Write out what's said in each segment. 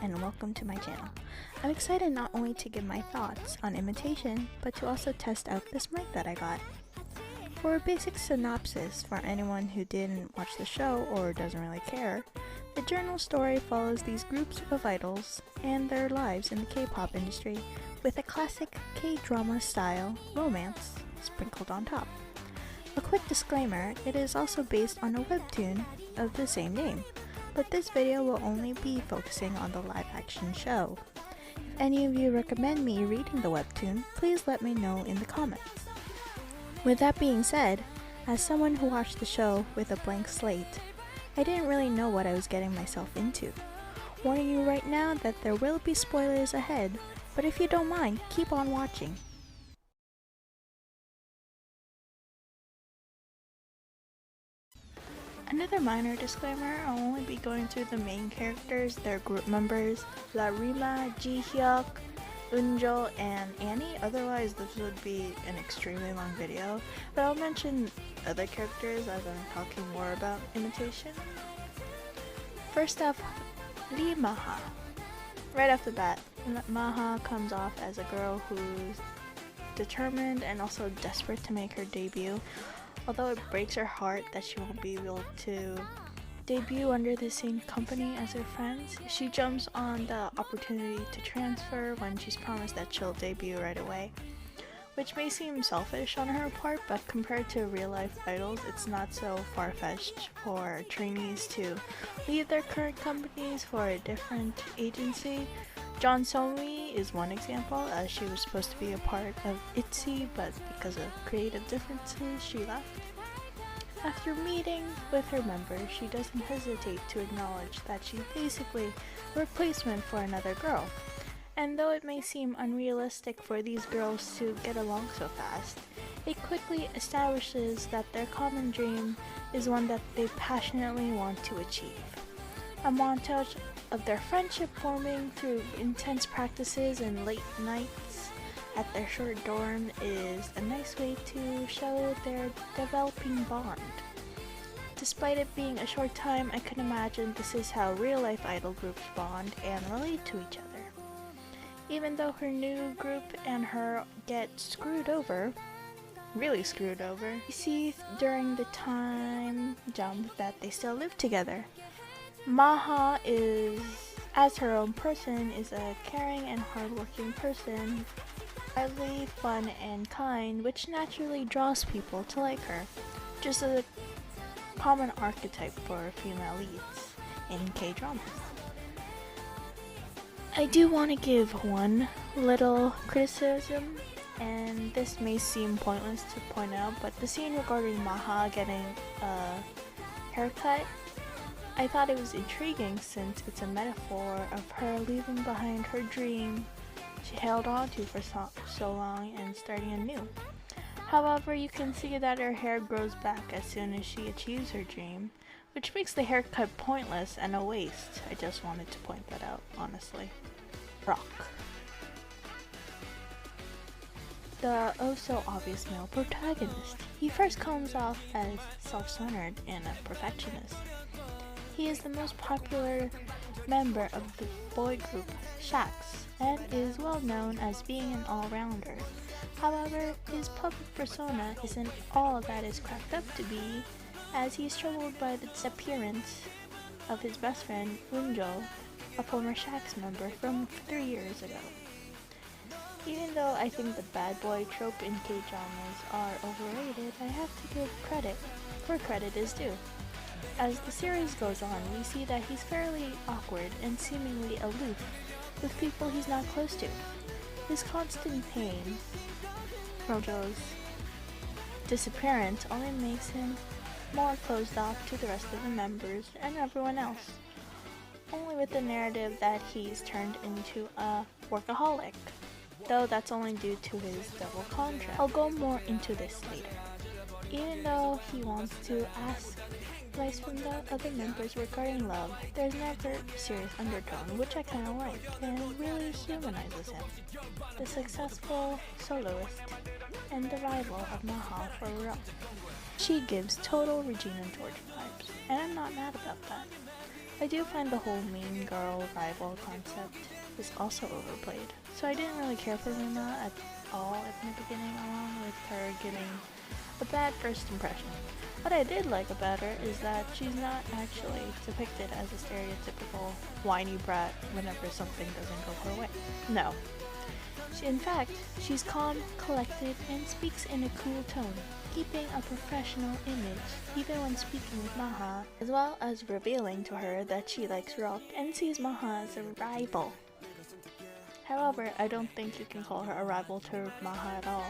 and welcome to my channel. I'm excited not only to give my thoughts on Imitation, but to also test out this mic that I got. For a basic synopsis for anyone who didn't watch the show or doesn't really care, the journal story follows these groups of idols and their lives in the K-pop industry with a classic K-drama style romance sprinkled on top. A quick disclaimer, it is also based on a webtoon of the same name, but this video will only be focusing on the live action show. If any of you recommend me reading the webtoon, please let me know in the comments. With that being said, as someone who watched the show with a blank slate, I didn't really know what I was getting myself into. Warning you right now that there will be spoilers ahead, but if you don't mind, keep on watching. Another minor disclaimer, I'll only be going through the main characters, their group members, Larima, Ji-hyuk, Eun-jo, and Annie. Otherwise, this would be an extremely long video, but I'll mention other characters as I'm talking more about Imitation. First up, Lee Maha. Right off the bat, Maha comes off as a girl who's determined and also desperate to make her debut. Although it breaks her heart that she won't be able to debut under the same company as her friends, she jumps on the opportunity to transfer when she's promised that she'll debut right away. Which may seem selfish on her part, but compared to real-life idols, it's not so far-fetched for trainees to leave their current companies for a different agency. John Somi is one example, as she was supposed to be a part of ATEEZ, but because of creative differences, she left. After meeting with her members, she doesn't hesitate to acknowledge that she's basically a replacement for another girl. And though it may seem unrealistic for these girls to get along so fast, it quickly establishes that their common dream is one that they passionately want to achieve. A montage of their friendship forming through intense practices and late nights at their short dorm is a nice way to show their developing bond. Despite it being a short time, I can imagine this is how real-life idol groups bond and relate to each other. Even though her new group and her get screwed over, really screwed over, you see during the time jump that they still live together. Maha as her own person, is a caring and hardworking person, lively, fun, and kind, which naturally draws people to like her. Just a common archetype for female leads in K-dramas. I do want to give one little criticism, and this may seem pointless to point out, but the scene regarding Maha getting a haircut, I thought it was intriguing since it's a metaphor of her leaving behind her dream she held on to for so long and starting anew. However, you can see that her hair grows back as soon as she achieves her dream, which makes the haircut pointless and a waste. I just wanted to point that out, honestly. Ryok. The oh-so-obvious male protagonist. He first comes off as self-centered and a perfectionist. He is the most popular member of the boy group Shax and is well known as being an all-rounder. However, his public persona isn't all that is cracked up to be, as he is troubled by the disappearance of his best friend Eun-jo, a former Shax member from 3 years ago. Even though I think the bad boy trope in K-dramas are overrated, I have to give credit where credit is due. As the series goes on, we see that he's fairly awkward and seemingly aloof with people he's not close to. His constant pain from Jo's disappearance only makes him more closed off to the rest of the members and everyone else, only with the narrative that he's turned into a workaholic, though that's only due to his double contract. I'll go more into this later. Even though he wants to ask advice from the other members regarding love, there's never a serious undertone, which I kinda like, and it really humanizes him. The successful soloist and the rival of Maha for Ryok. She gives total Regina George vibes, and I'm not mad about that. I do find the whole mean girl rival concept is also overplayed, so I didn't really care for Rima at all in the beginning, along with her giving a bad first impression. What I did like about her is that she's not actually depicted as a stereotypical whiny brat whenever something doesn't go her way. No. In fact, she's calm, collected, and speaks in a cool tone, keeping a professional image even when speaking with Maha, as well as revealing to her that she likes Ryok and sees Maha as a rival. However, I don't think you can call her a rival to Maha at all,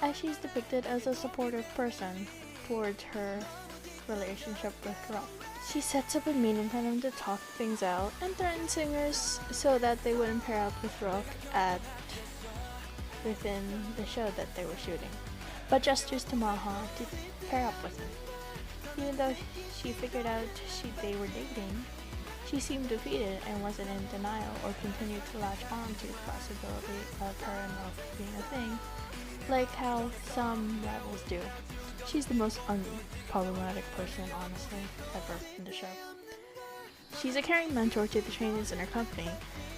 as she's depicted as a supportive person towards her relationship with Ryok. She sets up a meeting for them to talk things out and threatens singers so that they wouldn't pair up with Ryok within the show that they were shooting, but gestures to Maha to pair up with him. Even though she figured out they were dating, she seemed defeated and wasn't in denial or continued to latch on to the possibility of her and Ryok being a thing, like how some rivals do. She's the most unproblematic person, honestly, ever in the show. She's a caring mentor to the trainees in her company,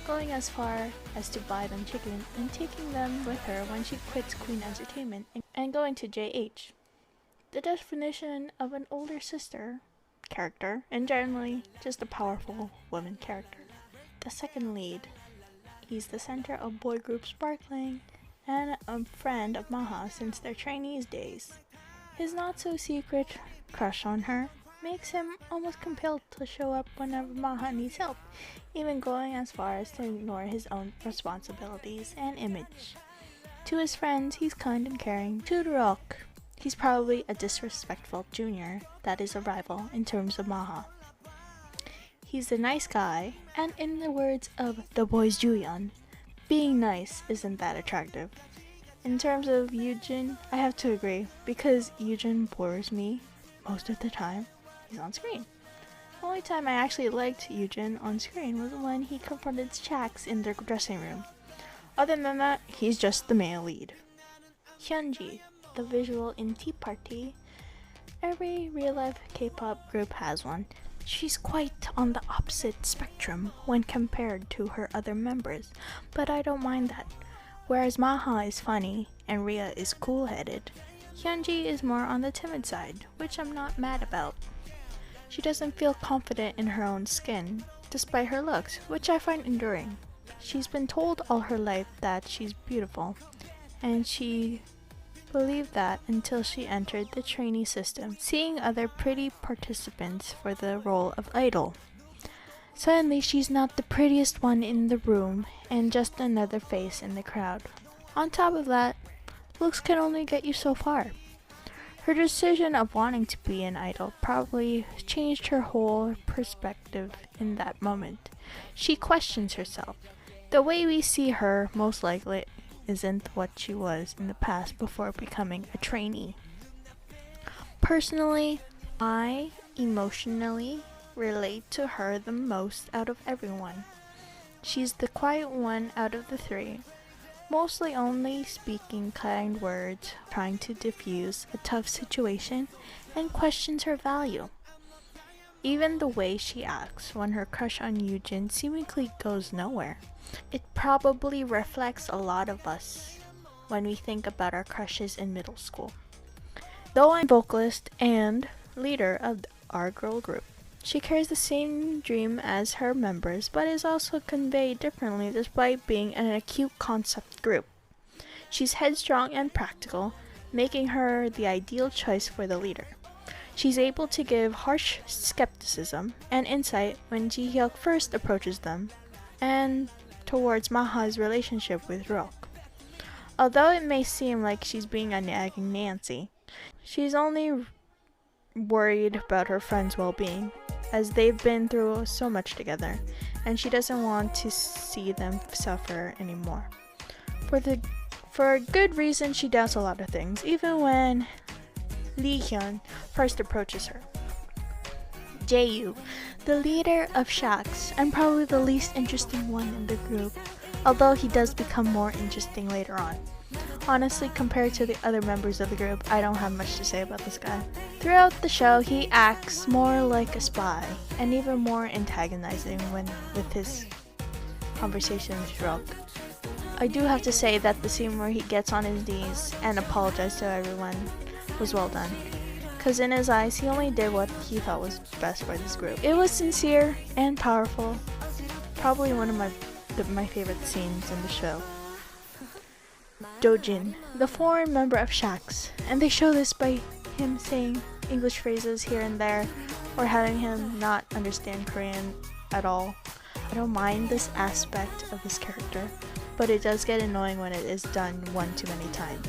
going as far as to buy them chicken and taking them with her when she quits Queen Entertainment and going to JH. The definition of an older sister character, and generally just a powerful woman character. The second lead. He's the center of boy group Sparkling and a friend of Maha since their trainees days. His not-so-secret crush on her makes him almost compelled to show up whenever Maha needs help, even going as far as to ignore his own responsibilities and image. To his friends, he's kind and caring. To Ryok, he's probably a disrespectful junior that is a rival in terms of Maha. He's a nice guy, and in the words of the boys Juyeon, being nice isn't that attractive. In terms of Eun-jo, I have to agree, because Eun-jo bores me most of the time he's on screen. The only time I actually liked Eun-jo on screen was when he confronted Shax in their dressing room. Other than that, he's just the male lead. Hyunji, the visual in Tea Party. Every real-life K-pop group has one. She's quite on the opposite spectrum when compared to her other members, but I don't mind that. Whereas Maha is funny and Rhea is cool-headed, Hyunji is more on the timid side, which I'm not mad about. She doesn't feel confident in her own skin, despite her looks, which I find enduring. She's been told all her life that she's beautiful, and she believed that until she entered the trainee system, seeing other pretty participants for the role of idol. Suddenly, she's not the prettiest one in the room and just another face in the crowd. On top of that, looks can only get you so far. Her decision of wanting to be an idol probably changed her whole perspective in that moment. She questions herself. The way we see her most likely isn't what she was in the past before becoming a trainee. Personally, I emotionally relate to her the most out of everyone. She's the quiet one out of the three, mostly only speaking kind words, trying to diffuse a tough situation, and questions her value. Even the way she acts when her crush on Eun-jo seemingly goes nowhere. It probably reflects a lot of us when we think about our crushes in middle school. Though I'm vocalist and leader of our girl group, she carries the same dream as her members, but is also conveyed differently despite being an acute concept group. She's headstrong and practical, making her the ideal choice for the leader. She's able to give harsh skepticism and insight when Ji-hyuk first approaches them, and towards Maha's relationship with Ryok. Although it may seem like she's being a nagging Nancy, she's only worried about her friends' well-being, as they've been through so much together, and she doesn't want to see them suffer anymore. For a good reason, she doubts a lot of things, even when Lee-hyun first approaches her. Jae-yu, the leader of Shax, and probably the least interesting one in the group, although he does become more interesting later on. Honestly, compared to the other members of the group, I don't have much to say about this guy. Throughout the show, he acts more like a spy and even more antagonizing with his conversations with Ryok. I do have to say that the scene where he gets on his knees and apologizes to everyone was well done. Cause in his eyes, he only did what he thought was best for this group. It was sincere and powerful. Probably one of my favorite scenes in the show. Dojin, the foreign member of Shax, and they show this by him saying English phrases here and there, or having him not understand Korean at all. I don't mind this aspect of his character, but it does get annoying when it is done one too many times,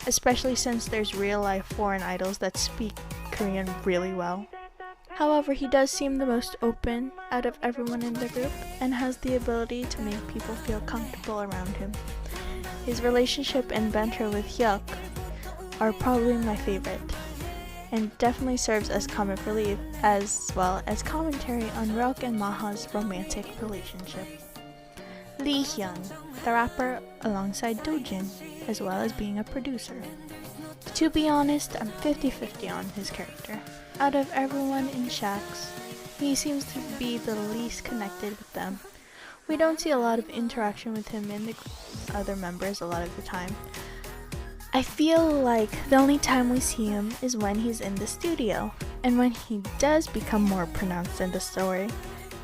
especially since there's real-life foreign idols that speak Korean really well. However, he does seem the most open out of everyone in the group and has the ability to make people feel comfortable around him. His relationship and banter with Hyuk are probably my favorite, and definitely serves as comic relief as well as commentary on Ryok and Maha's romantic relationship. Lee Hyun, the rapper alongside Dojin, as well as being a producer. To be honest, I'm 50-50 on his character. Out of everyone in Shax, he seems to be the least connected with them. We don't see a lot of interaction with him and the other members a lot of the time. I feel like the only time we see him is when he's in the studio, and when he does become more pronounced in the story,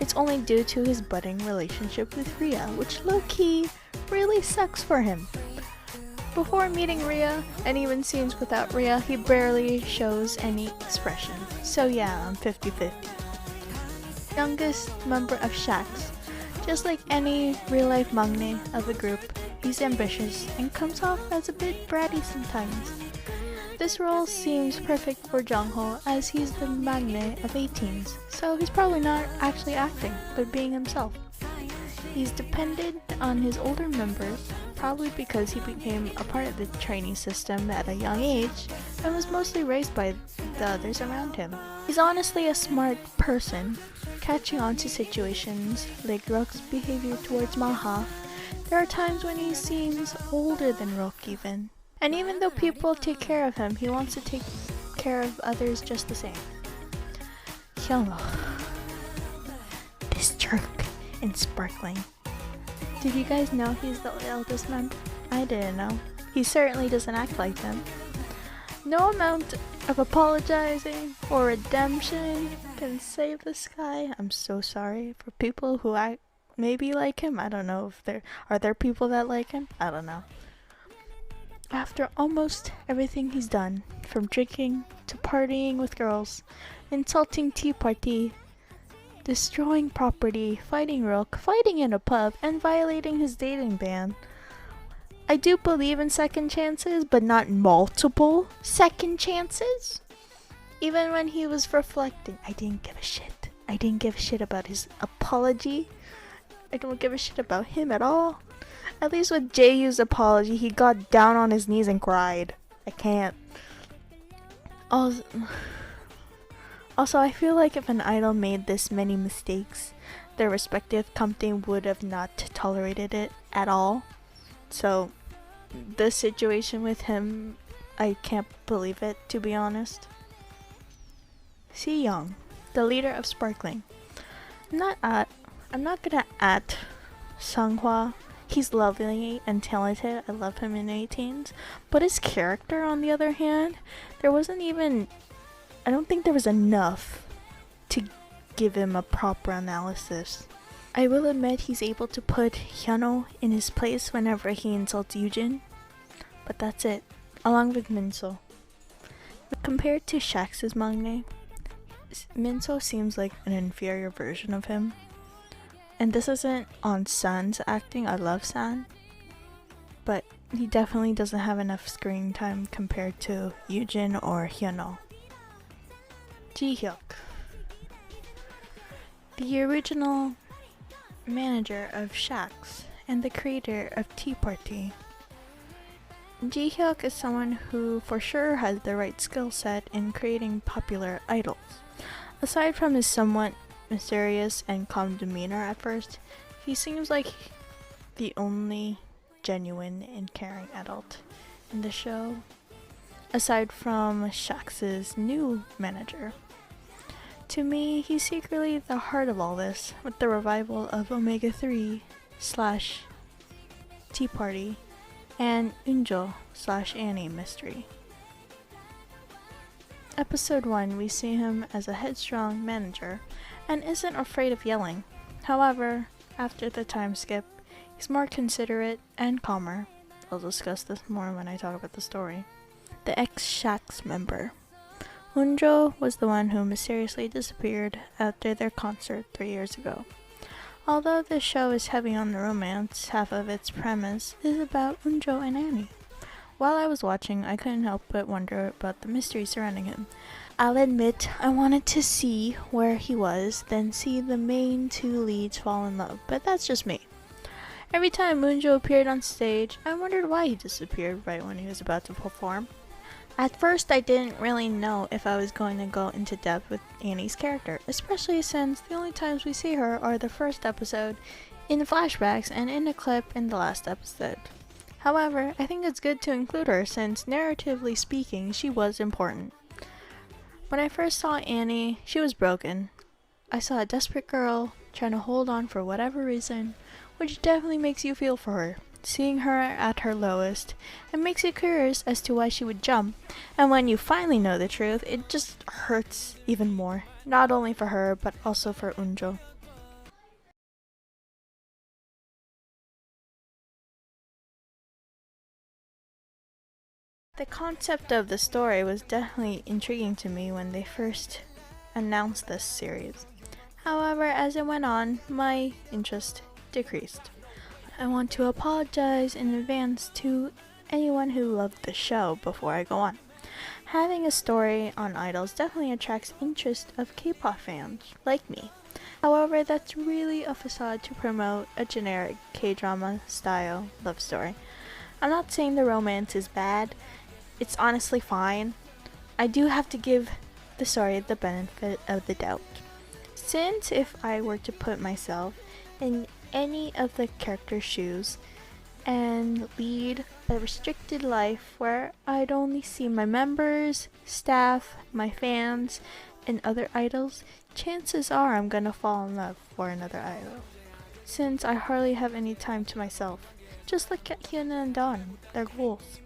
it's only due to his budding relationship with Rhea, which low-key really sucks for him. Before meeting Rhea, and even scenes without Rhea, he barely shows any expression. So yeah, I'm 50-50. Youngest member of Shax. Just like any real-life maknae of the group, he's ambitious and comes off as a bit bratty sometimes. This role seems perfect for Jungho as he's the maknae of ATEEZ, so he's probably not actually acting, but being himself. He's dependent on his older members, probably because he became a part of the trainee system at a young age and was mostly raised by the others around him. He's honestly a smart person, catching on to situations like Ryok's behavior towards Maha. There are times when he seems older than Ryok even. And even though people take care of him, he wants to take care of others just the same. Hyun-jo. This jerk in Sparkling. Did you guys know he's the eldest member? I didn't know. He certainly doesn't act like them. No amount of apologizing or redemption can save this guy. I'm so sorry for people who maybe like him. I don't know if are there people that like him? I don't know. After almost everything he's done, from drinking to partying with girls, insulting Tea Party, destroying property, fighting Ryok, fighting in a pub, and violating his dating ban, I do believe in second chances, but not multiple second chances. Even when he was reflecting, I didn't give a shit. I didn't give a shit about his apology. I don't give a shit about him at all. At least with Jaehyu's apology, he got down on his knees and cried. I can't. Also, I feel like if an idol made this many mistakes, their respective company would have not tolerated it at all. So, this situation with him, I can't believe it, to be honest. Si-young, the leader of Sparkling. I'm not gonna at Sunghwa. He's lovely and talented. I love him in ATEEZ. But his character, on the other hand, I don't think there was enough to give him a proper analysis. I will admit he's able to put Hyun-jo in his place whenever he insults Yujin, but that's it, along with Minso. Compared to Shax's maknae, Minso seems like an inferior version of him. And this isn't on San's acting, I love San, but he definitely doesn't have enough screen time compared to Yujin or Hyun-jo. Ji-hyuk, the original manager of Shax and the creator of Tea Party. Ji-hyuk is someone who for sure has the right skill set in creating popular idols. Aside from his somewhat mysterious and calm demeanor at first, he seems like the only genuine and caring adult in the show. aside from Shax's new manager. To me, he's secretly the heart of all this, with the revival of Omega 3 slash Tea Party and Eun-jo slash Annie mystery. Episode 1, we see him as a headstrong manager and isn't afraid of yelling. However, after the time skip, he's more considerate and calmer. I'll discuss this more when I talk about the story. The ex-Shax member. Eun-jo was the one who mysteriously disappeared after their concert 3 years ago. Although this show is heavy on the romance, half of its premise is about Eun-jo and Annie. While I was watching, I couldn't help but wonder about the mystery surrounding him. I'll admit, I wanted to see where he was, then see the main two leads fall in love, but that's just me. Every time Eun-jo appeared on stage, I wondered why he disappeared right when he was about to perform. At first, I didn't really know if I was going to go into depth with Annie's character, especially since the only times we see her are the first episode, in the flashbacks, and in a clip in the last episode. However, I think it's good to include her since, narratively speaking, she was important. When I first saw Annie, she was broken. I saw a desperate girl trying to hold on for whatever reason, which definitely makes you feel for her. Seeing her at her lowest, it makes you curious as to why she would jump, and when you finally know the truth, it just hurts even more, not only for her, but also for Eun-jo. The concept of the story was definitely intriguing to me when they first announced this series. However, as it went on, my interest decreased. I want to apologize in advance to anyone who loved the show before I go on. Having a story on idols definitely attracts interest of K-pop fans like me. However, that's really a facade to promote a generic K-drama style love story. I'm not saying the romance is bad, it's honestly fine. I do have to give the story the benefit of the doubt. Since if I were to put myself in any of the characters' shoes and lead a restricted life where I'd only see my members, staff, my fans, and other idols, chances are I'm gonna fall in love for another idol. Since I hardly have any time to myself, just look at Hyun and Dawn, their goals.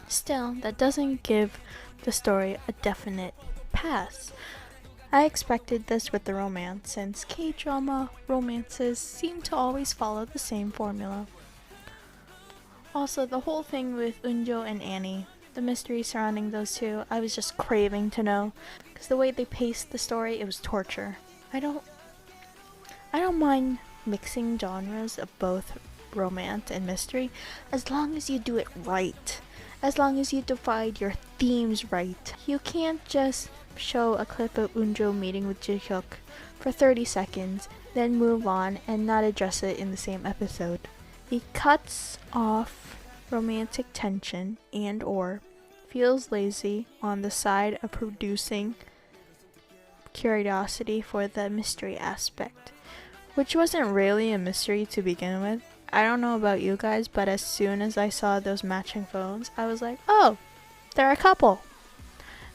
Still, that doesn't give the story a definite pass. I expected this with the romance, since K-drama romances seem to always follow the same formula. Also, the whole thing with Eun-jo and Annie, the mystery surrounding those two, I was just craving to know, because the way they paced the story, it was torture. I don't mind mixing genres of both romance and mystery, as long as you do it right. As long as you divide your themes right. You can't just show a clip of Eun-jo meeting with Ji-hyuk for 30 seconds, then move on and not address it in the same episode. It cuts off romantic tension and or feels lazy on the side of producing curiosity for the mystery aspect, which wasn't really a mystery to begin with. I don't know about you guys, but as soon as I saw those matching phones, I was like, oh, they're a couple.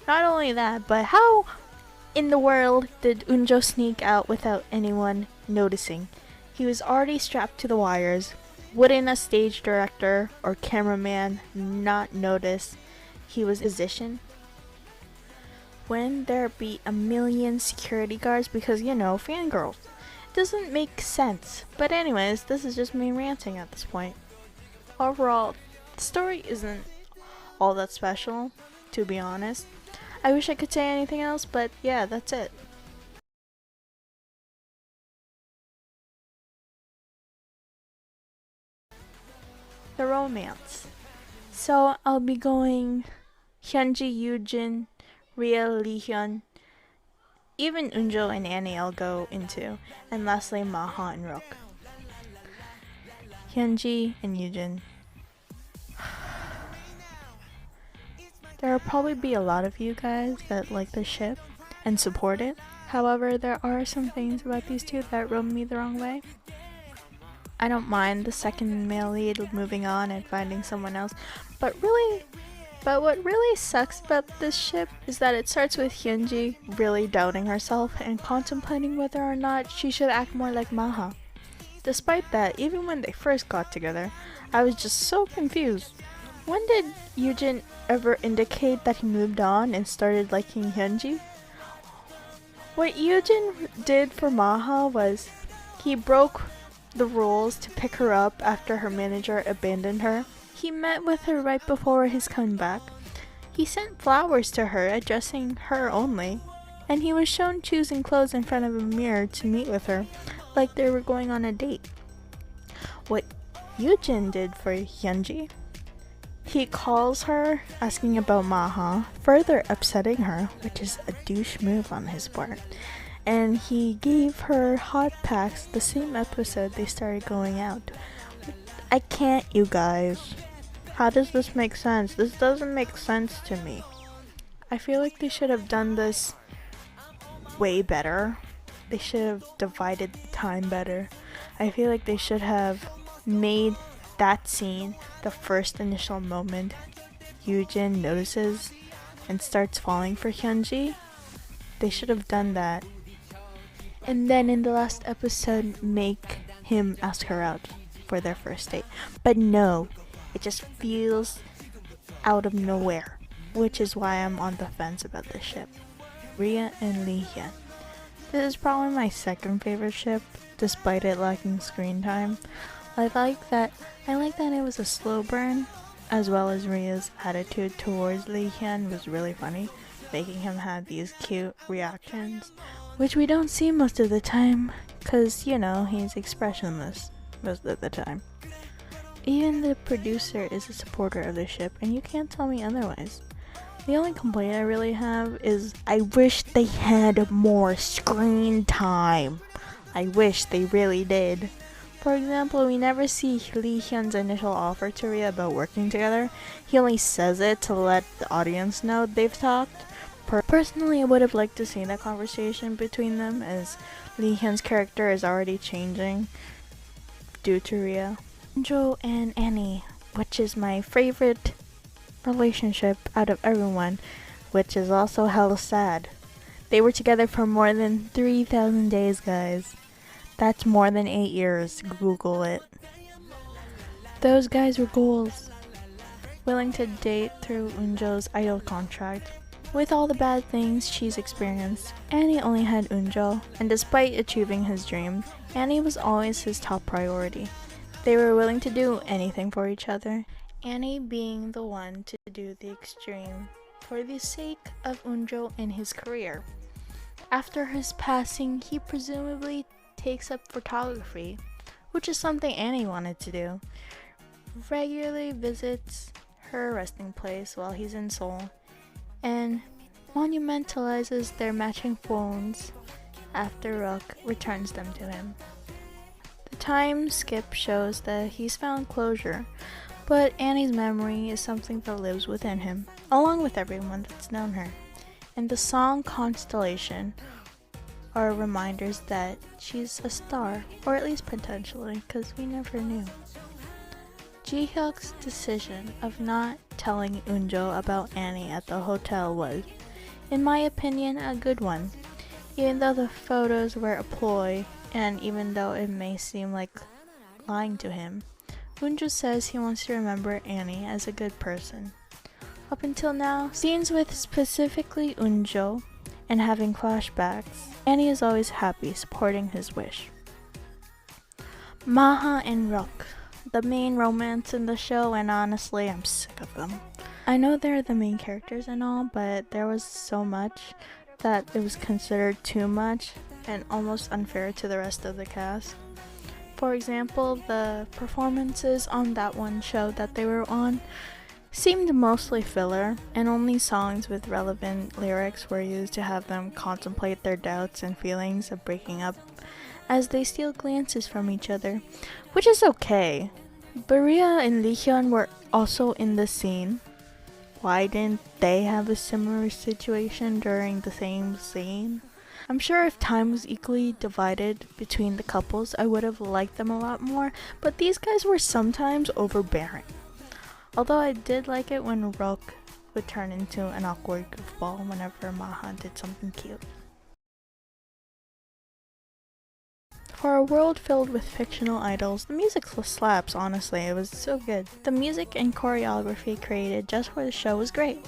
Not only that, but how in the world did Eun-jo sneak out without anyone noticing? He was already strapped to the wires. Wouldn't a stage director or cameraman not notice he was in position? Wouldn't there be a million security guards because, fangirls? Doesn't make sense. But anyways, this is just me ranting at this point. Overall, the story isn't all that special, to be honest. I wish I could say anything else, but yeah, that's it. The romance. So I'll be going Hyunji, Yoojin, Rhea, Leehyun, even Eun-jo and Annie I'll go into, and lastly Maha and Ryok. Hyunji and Yoojin. There will probably be a lot of you guys that like the ship and support it. However, there are some things about these two that rub me the wrong way. I don't mind the second male lead moving on and finding someone else, but really, But what really sucks about this ship is that it starts with Hyunji really doubting herself and contemplating whether or not she should act more like Maha. Despite that, even when they first got together, I was just so confused. When did Eugene ever indicate that he moved on and started liking Hyunji? What Eugene did for Maha was he broke the rules to pick her up after her manager abandoned her. He met with her right before his comeback. He sent flowers to her, addressing her only, and he was shown choosing clothes in front of a mirror to meet with her, like they were going on a date. What Eugene did for Hyunji, he calls her asking about Maha, further upsetting her, which is a douche move on his part. And he gave her hot packs the same episode they started going out. I can't, you guys. How does this make sense? This doesn't make sense to me. I feel like they should have done this way better. They should have divided the time better. I feel like they should have made that scene the first initial moment Eugene notices and starts falling for Hyunji. They should have done that. And then in the last episode, make him ask her out for their first date. But no, it just feels out of nowhere, which is why I'm on the fence about this ship. Rhea and Lee Hyun. This is probably my second favorite ship, despite it lacking screen time. I like that it was a slow burn, as well as Rhea's attitude towards Lee Hyun was really funny, making him have these cute reactions, which we don't see most of the time, cause he's expressionless most of the time. Even the producer is a supporter of the ship, and you can't tell me otherwise. The only complaint I really have is I wish they had more screen time. I wish they really did. For example, we never see Lee Hyun's initial offer to Rhea about working together. He only says it to let the audience know they've talked. Personally, I would have liked to see that conversation between them, as Lee Hyun's character is already changing due to Rhea. Eun-jo and Annie, which is my favorite relationship out of everyone, which is also hella sad. They were together for more than 3,000 days, guys. That's more than 8 years. Google it. Those guys were goals. Willing to date through Eun-jo's idol contract. With all the bad things she's experienced, Annie only had Eun-jo, and despite achieving his dream, Annie was always his top priority. They were willing to do anything for each other, Annie being the one to do the extreme for the sake of Eun-jo and his career. After his passing, he presumably takes up photography, which is something Annie wanted to do. Regularly visits her resting place while he's in Seoul, and monumentalizes their matching phones after Ryok returns them to him. The time skip shows that he's found closure, but Annie's memory is something that lives within him, along with everyone that's known her. And the song Constellation are reminders that she's a star, or at least potentially, because we never knew. Ji-hyuk's decision of not telling Eun-jo about Annie at the hotel was, in my opinion, a good one. Even though the photos were a ploy, and even though it may seem like lying to him, Eun-jo says he wants to remember Annie as a good person. Up until now, scenes with specifically Eun-jo and having flashbacks, Annie is always happy supporting his wish. Maha and Ryok, the main romance in the show, and honestly, I'm sick of them. I know they're the main characters and all, but there was so much that it was considered too much and almost unfair to the rest of the cast. For example, the performances on that one show that they were on seemed mostly filler, and only songs with relevant lyrics were used to have them contemplate their doubts and feelings of breaking up as they steal glances from each other, which is okay. But Rhea and Lee Hyun were also in the scene. Why didn't they have a similar situation during the same scene? I'm sure if time was equally divided between the couples, I would have liked them a lot more, but these guys were sometimes overbearing. Although I did like it when Ryok would turn into an awkward goofball whenever Maha did something cute. For a world filled with fictional idols, the music slaps, honestly, it was so good. The music and choreography created just for the show was great.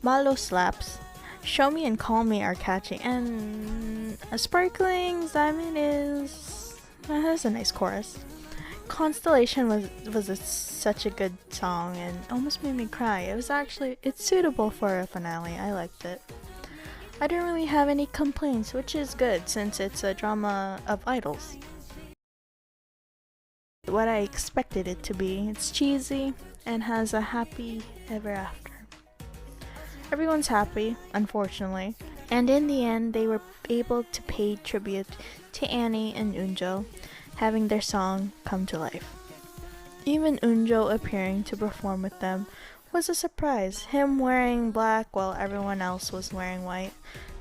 Malo slaps, Show Me and Call Me are catchy, and A Sparkling Diamond has a nice chorus. Constellation was such a good song and almost made me cry. It's suitable for a finale, I liked it. I didn't really have any complaints, which is good since it's a drama of idols. What I expected it to be. It's cheesy and has a happy ever after. Everyone's happy, unfortunately, and in the end they were able to pay tribute to Annie and Eun-jo, having their song come to life. Even Eun-jo appearing to perform with them was a surprise. Him wearing black while everyone else was wearing white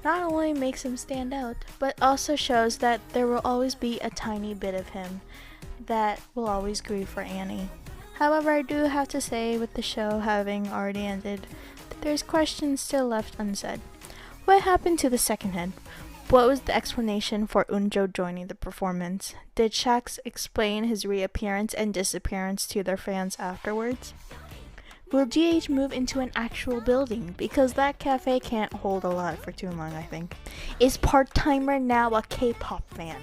not only makes him stand out, but also shows that there will always be a tiny bit of him that will always grieve for Annie. However, I do have to say, with the show having already ended, that there's questions still left unsaid. What happened to the second head? What was the explanation for Eun-jo joining the performance? Did Shax explain his reappearance and disappearance to their fans afterwards? Will GH move into an actual building? Because that cafe can't hold a lot for too long, I think. Is Part-Timer now a K-pop fan?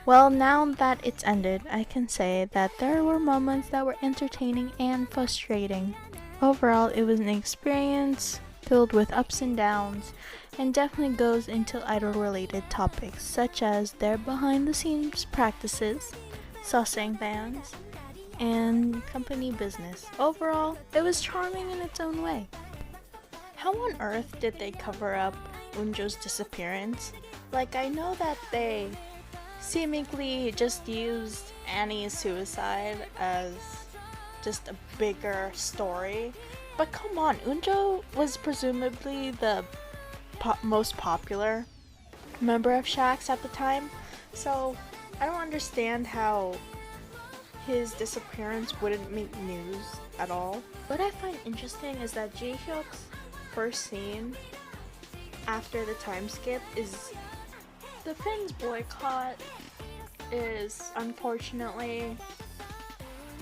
Well, now that it's ended, I can say that there were moments that were entertaining and frustrating. Overall, it was an experience filled with ups and downs, and definitely goes into idol-related topics such as their behind-the-scenes practices, sussing fans, and company business. Overall, it was charming in its own way. How on earth did they cover up Eun-jo's disappearance? Like, I know that they seemingly just used Annie's suicide as just a bigger story, but come on, Eun-jo was presumably the most popular member of Shax at the time, so I don't understand how his disappearance wouldn't make news at all. What I find interesting is that Jae-hyuk's first scene after the time skip is the fans' boycott is unfortunately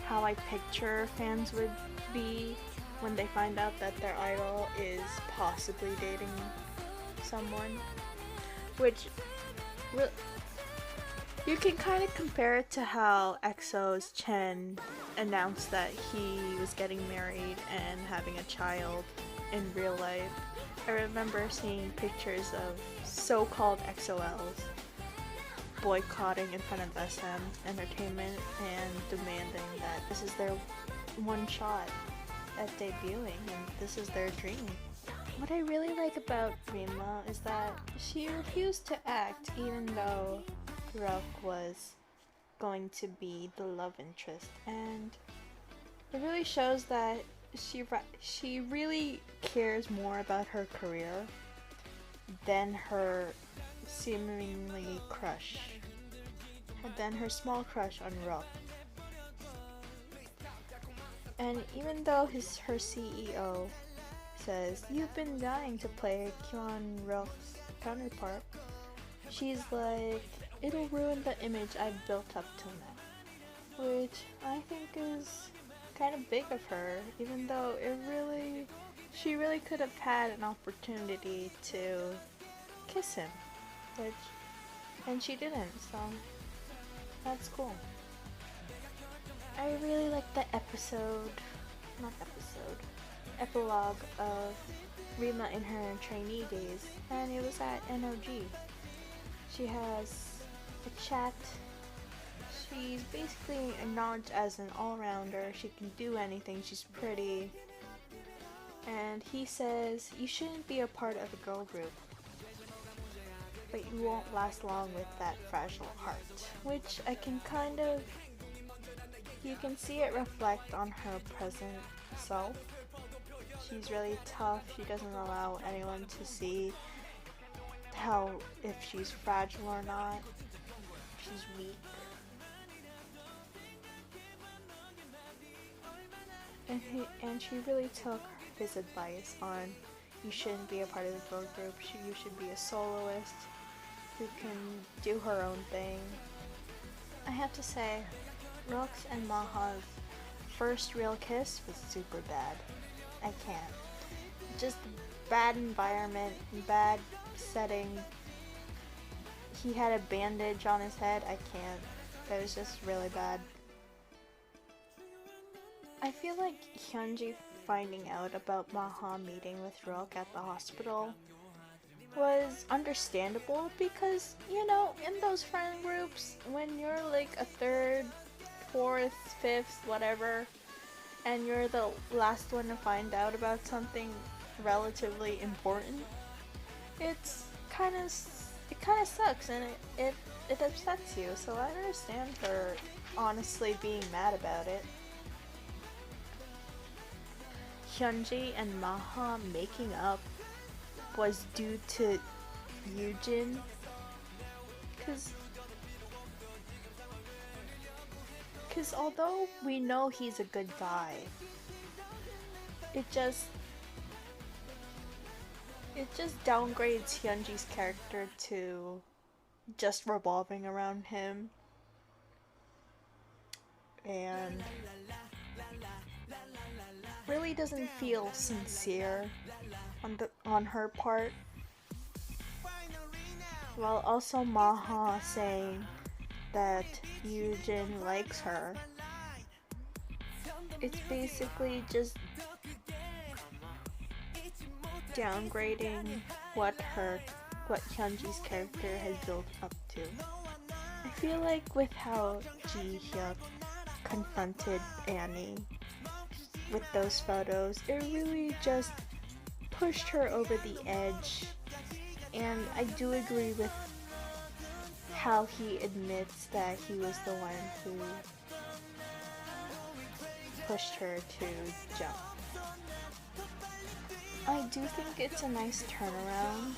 how I picture fans would be when they find out that their idol is possibly dating someone, which you can kind of compare it to how EXO's Chen announced that he was getting married and having a child in real life. I remember seeing pictures of so-called XOLs boycotting in front of SM Entertainment and demanding that this is their one shot at debuting and this is their dream. What I really like about Rima is that she refused to act even though Ryok was going to be the love interest, and it really shows that she really cares more about her career than her seemingly crush, than her small crush on Ryok. And even though her CEO says, "You've been dying to play Kwon Ryok's counterpart," she's like, "It'll ruin the image I've built up till now," which I think is kind of big of her, even though she really could have had an opportunity to kiss him, and she didn't, so that's cool. I really like the epilogue of Rima in her trainee days, and it was at NOG. She has a chat. She's basically acknowledged as an all-rounder. She can do anything. She's pretty. And he says, "You shouldn't be a part of a girl group, but you won't last long with that fragile heart," which I can you can see it reflect on her present self. She's really tough. She doesn't allow anyone to see if she's fragile or not, if she's weak. And she really took his advice on you shouldn't be a part of the girl group, you should be a soloist who can do her own thing. I have to say, Ryok's and Maha's first real kiss was super bad. I can't. Just bad environment, bad setting. He had a bandage on his head. I can't. That was just really bad. I feel like Hyunji finding out about Maha meeting with Ryok at the hospital was understandable because, you know, in those friend groups, when you're like a third, fourth, fifth, whatever, and you're the last one to find out about something relatively important, it kind of sucks and it upsets you. So I understand her honestly being mad about it. Hyunji and Maha making up was due to Eugene, cause although we know he's a good guy, it just downgrades Hyunji's character to just revolving around him, and really doesn't feel sincere on her part. While also Maha saying that Eugene likes her, it's basically just downgrading what Hyunji's character has built up to. I feel like with how Ji-hyuk confronted Annie with those photos, it really just pushed her over the edge, and I do agree with how he admits that he was the one who pushed her to jump. I do think it's a nice turnaround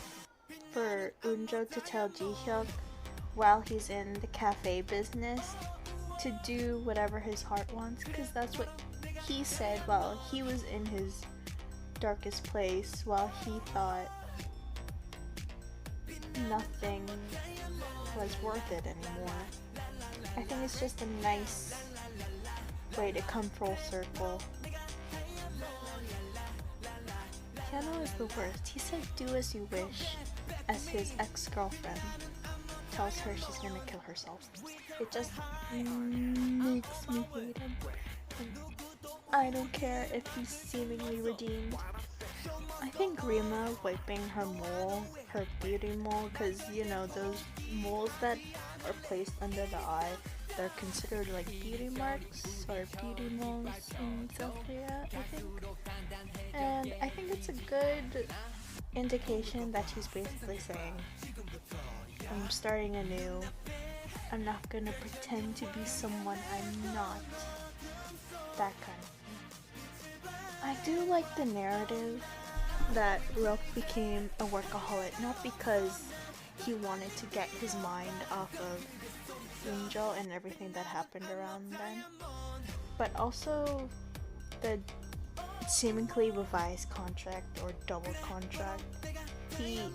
for Eun-jo to tell Ji-hyuk while he's in the cafe business to do whatever his heart wants, because that's what he said while he was in his darkest place, while he thought nothing was worth it anymore. I think it's just a nice way to come full circle. Hyunwoo is the worst. He said do as you wish as his ex-girlfriend tells her she's gonna kill herself. It just makes me hate him. I don't care if he's seemingly redeemed. I think Rima wiping her mole, her beauty mole, because you know those moles that are placed under the eye, they're considered like beauty marks or beauty moles in South Korea, I think. And I think it's a good indication that she's basically saying, I'm starting anew. I'm not gonna pretend to be someone I'm not. That kind of thing. I do like the narrative that Ryok became a workaholic, not because he wanted to get his mind off of Eun-jo and everything that happened around then, but also the seemingly revised contract or double contract. He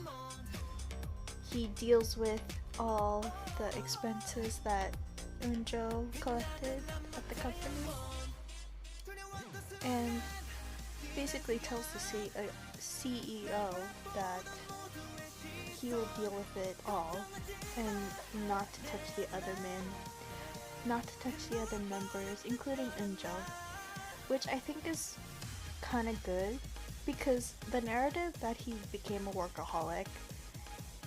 deals with all the expenses that Eun-jo collected at the company, and basically tells the CEO that he will deal with it all and not to touch the other members, including Eun-jo, which I think is kind of good because the narrative that he became a workaholic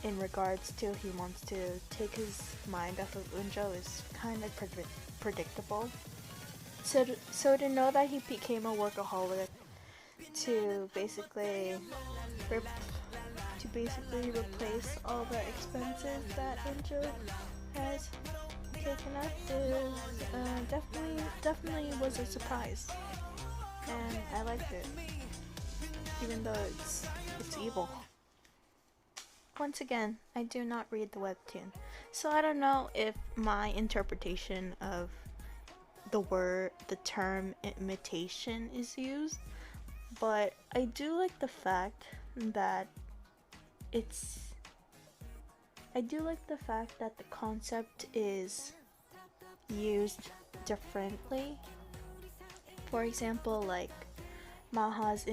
in regards to he wants to take his mind off of Eun-jo is kind of predictable. So to know that he became a workaholic to basically replace all the expenses that Eun-jo has taken up is definitely was a surprise, and I liked it, even though it's evil. Once again, I do not read the webtoon, so I don't know if my interpretation of the term imitation is used, But I do like the fact that it's I do like the fact that the concept is used differently. For example, like Maha's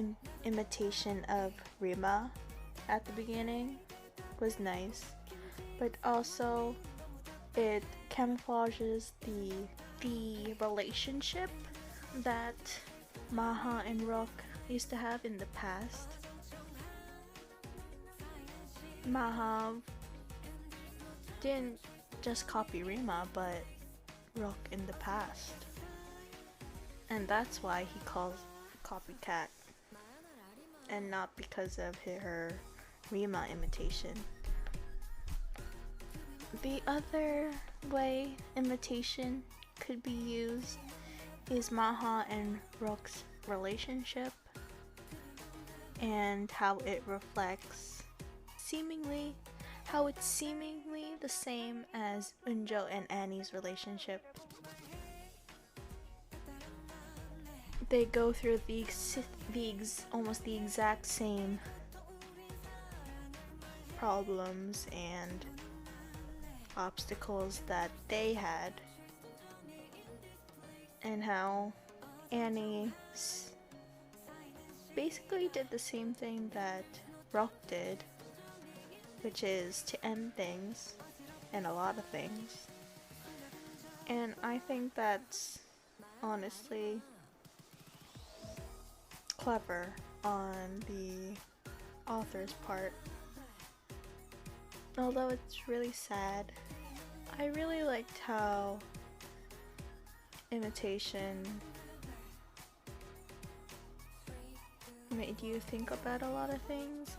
imitation of Rima at the beginning was nice, but also it camouflages the relationship that Maha and Ryok used to have in the past. Maha didn't just copy Rima, but Ryok in the past. And that's why he calls copycat, and not because of her Rima imitation. The other way imitation could be used is Maha and Ryok's relationship and how it reflects how it's seemingly the same as Eun-jo and Annie's relationship. They go through almost the exact same problems and obstacles that they had, and how Annie basically did the same thing that Ryok did, which is to end things and a lot of things. And I think that's honestly clever on the author's part. Although it's really sad, I really liked how Imitation made you think about a lot of things.